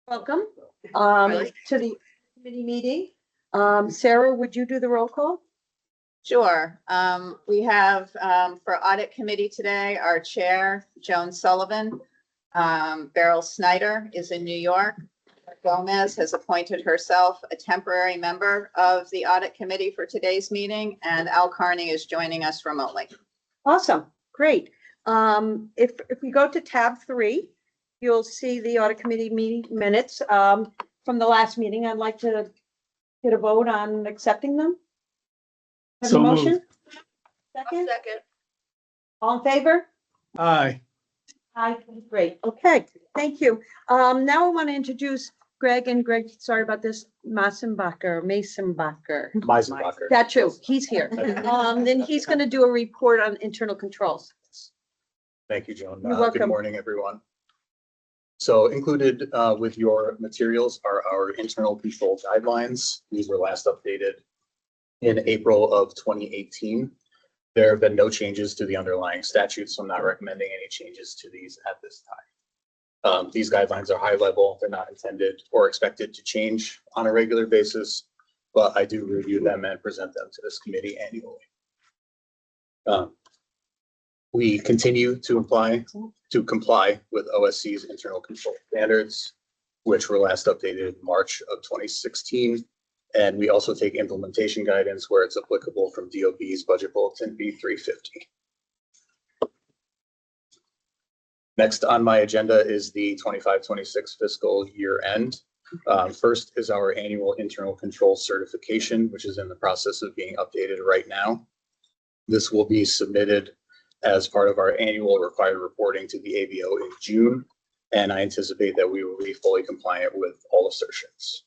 Welcome to the committee meeting. Sarah, would you do the roll call? Sure. We have for audit committee today, our chair, Joan Sullivan. Beryl Snyder is in New York. Gomez has appointed herself a temporary member of the audit committee for today's meeting, and Al Carney is joining us remotely. Awesome, great. If we go to tab 3, you'll see the audit committee meeting minutes from the last meeting. I'd like to get a vote on accepting them. Have a motion? Moved. Second? Second. All in favor? Aye. Aye, great. Okay, thank you. Now I want to introduce Greg, sorry about this, Massenbacher. Meisenbacher. That's true, he's here. Then he's going to do a report on internal controls. Thank you, Joan. You're welcome. Good morning, everyone. So included with your materials are our internal control guidelines. These were last updated in April of 2018. There have been no changes to the underlying statutes, so I'm not recommending any changes to these at this time. These guidelines are high level. They're not intended or expected to change on a regular basis, but I do review them and present them to this committee annually. We continue to comply with OSC's internal control standards, which were last updated in March of 2016. And we also take implementation guidance where it's applicable from DOB's Budget Bulletin B350. Next on my agenda is the 25-26 fiscal year end. First is our annual internal control certification, which is in the process of being updated right now. This will be submitted as part of our annual required reporting to the ABO in June, and I anticipate that we will be fully compliant with all assertions.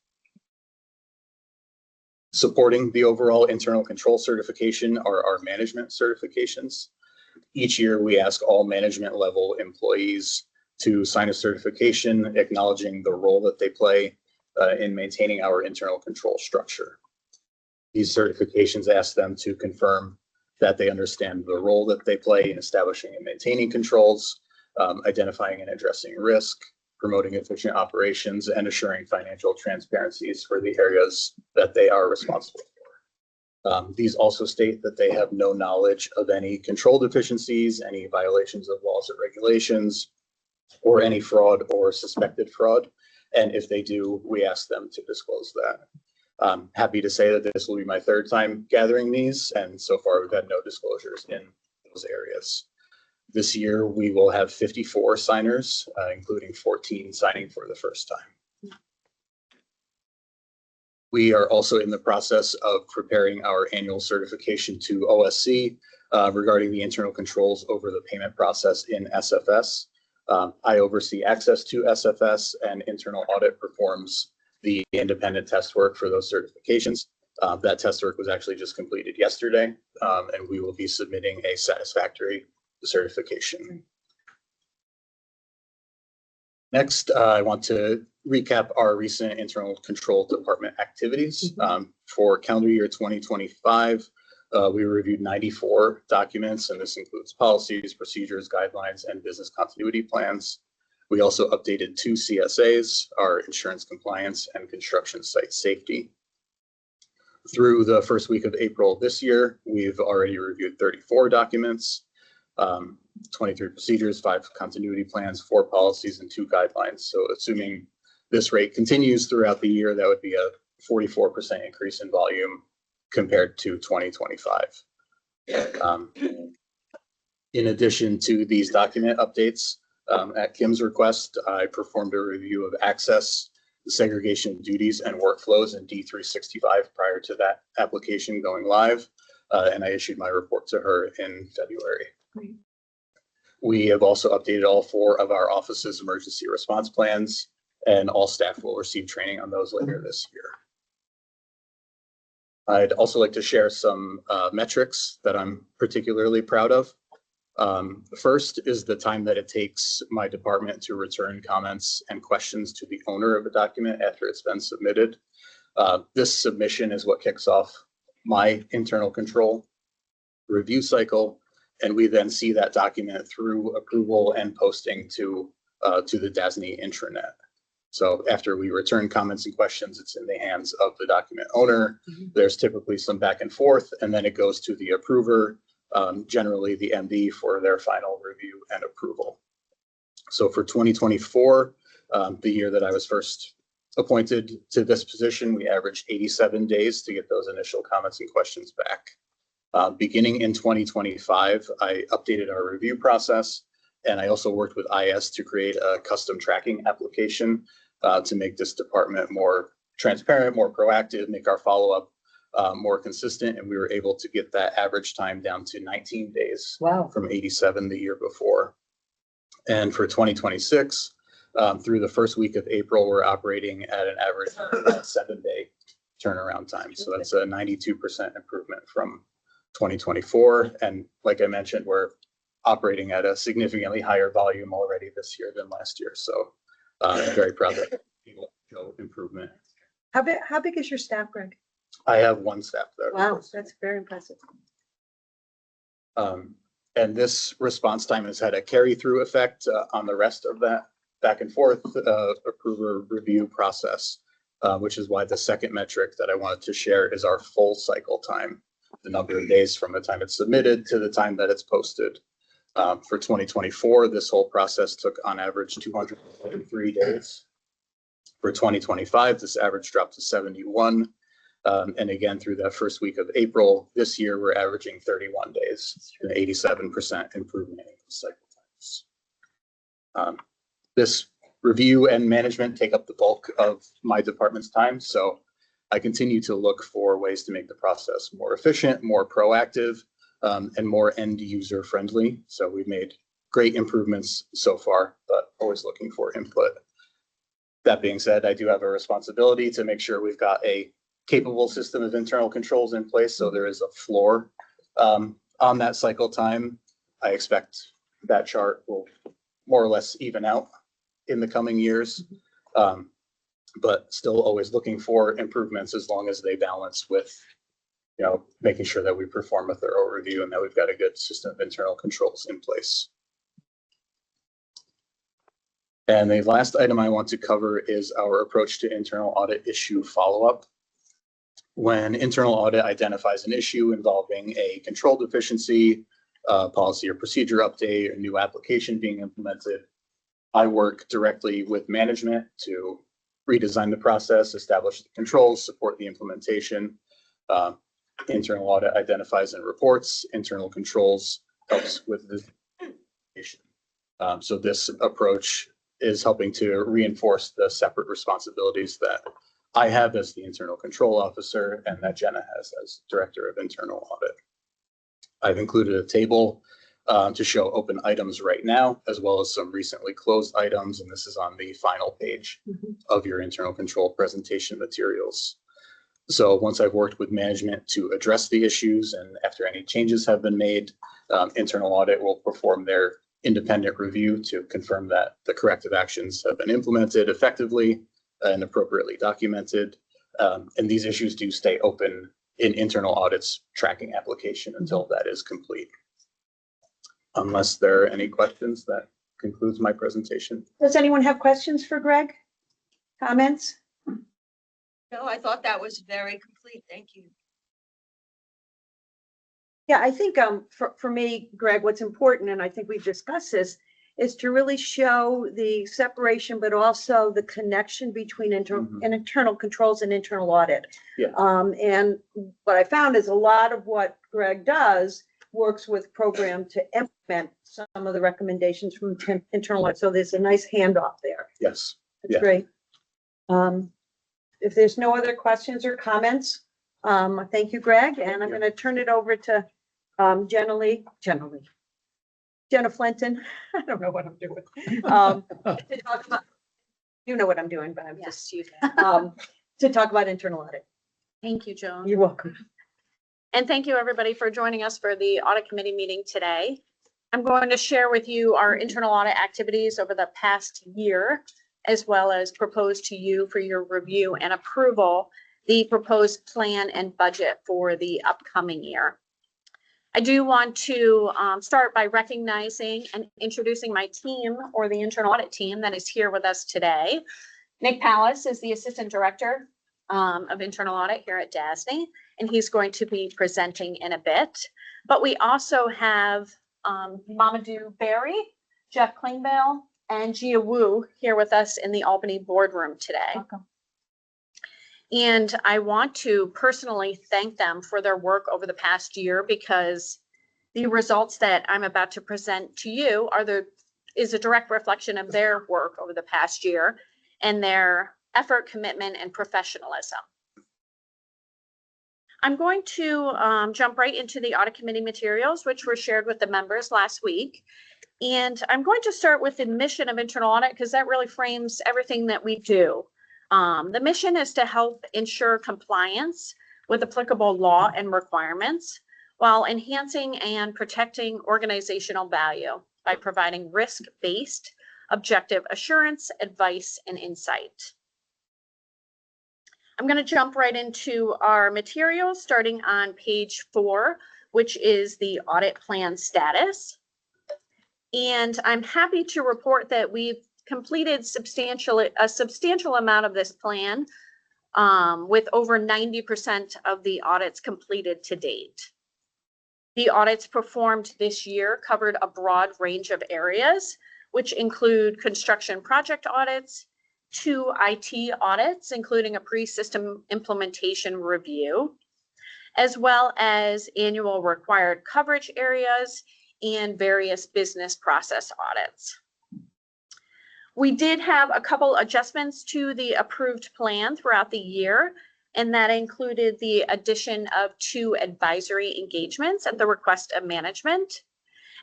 Supporting the overall internal control certification are our management certifications. Each year, we ask all management level employees to sign a certification acknowledging the role that they play in maintaining our internal control structure. These certifications ask them to confirm that they understand the role that they play in establishing and maintaining controls, identifying and addressing risk, promoting efficient operations, and assuring financial transparencies for the areas that they are responsible for. These also state that they have no knowledge of any control deficiencies, any violations of laws or regulations, or any fraud or suspected fraud. And if they do, we ask them to disclose that. I'm happy to say that this will be my third time gathering these, and so far we've had no disclosures in those areas. This year, we will have 54 signers, including 14 signing for the first time. We are also in the process of preparing our annual certification to OSC regarding the internal controls over the payment process in SFS. I oversee access to SFS, and internal audit performs the independent test work for those certifications. That test work was actually just completed yesterday, and we will be submitting a satisfactory certification. Next, I want to recap our recent internal control department activities. For calendar year 2025, we reviewed 94 documents, and this includes policies, procedures, guidelines, and business continuity plans. We also updated 2 CSAs, our insurance compliance and construction site safety. Through the first week of April this year, we've already reviewed 34 documents, 23 procedures, 5 continuity plans, 4 policies, and 2 guidelines. So assuming this rate continues throughout the year, that would be a 44% increase in volume compared to 2025. In addition to these document updates, at Kim's request, I performed a review of access, segregation of duties, and workflows in D365 prior to that application going live, and I issued my report to her in February. Great. We have also updated all 4 of our office's emergency response plans, and all staff will receive training on those later this year. I'd also like to share some metrics that I'm particularly proud of. First is the time that it takes my department to return comments and questions to the owner of a document after it's been submitted. This submission is what kicks off my internal control review cycle, and we then see that document through approval and posting to the DASNY intranet. So after we return comments and questions, it's in the hands of the document owner. There's typically some back and forth, and then it goes to the approver, generally the MD, for their final review and approval. So for 2024, the year that I was first appointed to this position, we averaged 87 days to get those initial comments and questions back. Beginning in 2025, I updated our review process, and I also worked with IS to create a custom tracking application to make this department more transparent, more proactive, make our follow-up more consistent, and we were able to get that average time down to 19 days. Wow. From 87 the year before. And for 2026, through the first week of April, we're operating at an average 7-day turnaround time. So that's a 92% improvement from 2024. And like I mentioned, we're operating at a significantly higher volume already this year than last year. So I'm very proud that people show improvement. How big is your staff, Greg? I have one staff there. Wow, that's very impressive. And this response time has had a carry-through effect on the rest of that back and forth approver review process, which is why the second metric that I wanted to share is our full cycle time, the number of days from the time it's submitted to the time that it's posted. For 2024, this whole process took on average 243 days. For 2025, this average dropped to 71. And again, through that first week of April, this year, we're averaging 31 days, an 87% improvement in cycle times. This review and management take up the bulk of my department's time. So I continue to look for ways to make the process more efficient, more proactive, and more end user friendly. So we've made great improvements so far, but always looking for input. That being said, I do have a responsibility to make sure we've got a capable system of internal controls in place. So there is a floor on that cycle time. I expect that chart will more or less even out in the coming years, but still always looking for improvements as long as they balance with, making sure that we perform a thorough review and that we've got a good system of internal controls in place. And the last item I want to cover is our approach to internal audit issue follow-up. When internal audit identifies an issue involving a control deficiency, policy or procedure update, a new application being implemented, I work directly with management to redesign the process, establish the controls, support the implementation. Internal audit identifies and reports. Internal controls helps with the implementation. So this approach is helping to reinforce the separate responsibilities that I have as the internal control officer and that Jenna has as director of internal audit. I've included a table to show open items right now, as well as some recently closed items. And this is on the final page of your internal control presentation materials. So once I've worked with management to address the issues and after any changes have been made, internal audit will perform their independent review to confirm that the corrective actions have been implemented effectively and appropriately documented. And these issues do stay open in internal audit's tracking application until that is complete. Unless there are any questions, that concludes my presentation. Does anyone have questions for Greg? Comments? No, I thought that was very complete. Thank you. Yeah, I think for me, Greg, what's important, and I think we've discussed this, is to really show the separation, but also the connection between internal controls and internal audit. Yeah. And what I found is a lot of what Greg does works with program to implement some of the recommendations from internal audit. So there's a nice handoff there. Yes. That's Yeah. great. If there's no other questions or comments, thank you, Greg. And I'm going to turn it over to Jenna Flinton. I don't know what I'm doing. To talk about, you know what I'm doing, but I'm just, you to talk about internal audit. Thank you, Joan. You're welcome. And thank you, everybody, for joining us for the audit committee meeting today. I'm going to share with you our internal audit activities over the past year, as well as propose to you for your review and approval the proposed plan and budget for the upcoming year. I do want to start by recognizing and introducing my team, or the internal audit team, that is here with us today. Nick Pallas is the Assistant Director of Internal Audit here at DASNY, and he's going to be presenting in a bit. But we also have Mamadou Berry, Jeff Klingbeil, and Gia Wu here with us in the Albany boardroom today. Welcome. And I want to personally thank them for their work over the past year, because the results that I'm about to present to you is a direct reflection of their work over the past year and their effort, commitment, and professionalism. I'm going to jump right into the audit committee materials, which were shared with the members last week. And I'm going to start with the mission of internal audit, because that really frames everything that we do. The mission is to help ensure compliance with applicable law and requirements while enhancing and protecting organizational value by providing risk-based, objective assurance, advice, and insight. I'm going to jump right into our materials, starting on page 4, which is the audit plan status. And I'm happy to report that we've completed a substantial amount of this plan, with over 90% of the audits completed to date. The audits performed this year covered a broad range of areas, which include construction project audits, 2 IT audits, including a pre-system implementation review, as well as annual required coverage areas and various business process audits. We did have a couple adjustments to the approved plan throughout the year, and that included the addition of 2 advisory engagements at the request of management,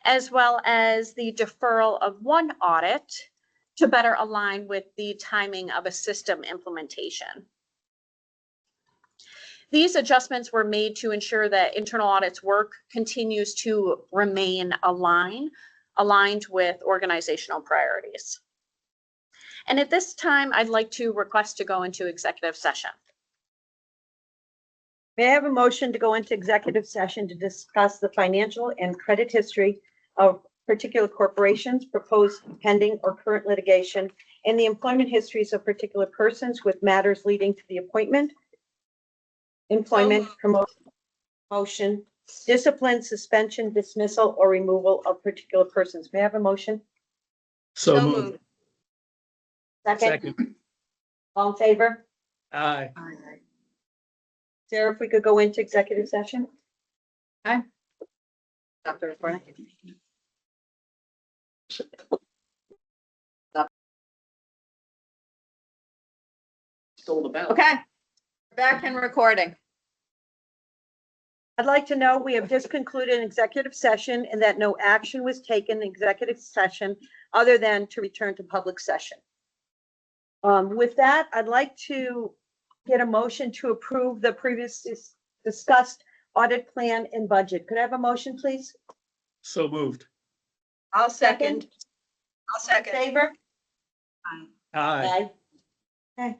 as well as the deferral of 1 audit to better align with the timing of a system implementation. These adjustments were made to ensure that internal audit's work continues to remain aligned with organizational priorities. And at this time, I'd like to request to go into executive session. May I have a motion to go into executive session to discuss the financial and credit history of particular corporations, proposed pending or current litigation, and the employment histories of particular persons with matters leading to the appointment, employment, promotion, discipline, suspension, dismissal, or removal of particular persons? May I have a motion? So moved. Second. All in favor? Aye. Sarah, if we could go into executive session? Stop the recording. Stole the ballot. Okay, we're back in recording. I'd like to know, we have just concluded an executive session and that no action was taken in executive session other than to return to public session. With that, I'd like to get a motion to approve the previously discussed audit plan and budget. Could I have a motion, please? So moved. I'll Second. Favor? Aye. Okay.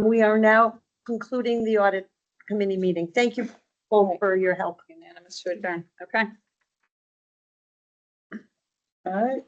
We are now concluding the audit committee meeting. Thank you both for your help. Unanimous to adjourn. Okay. All right.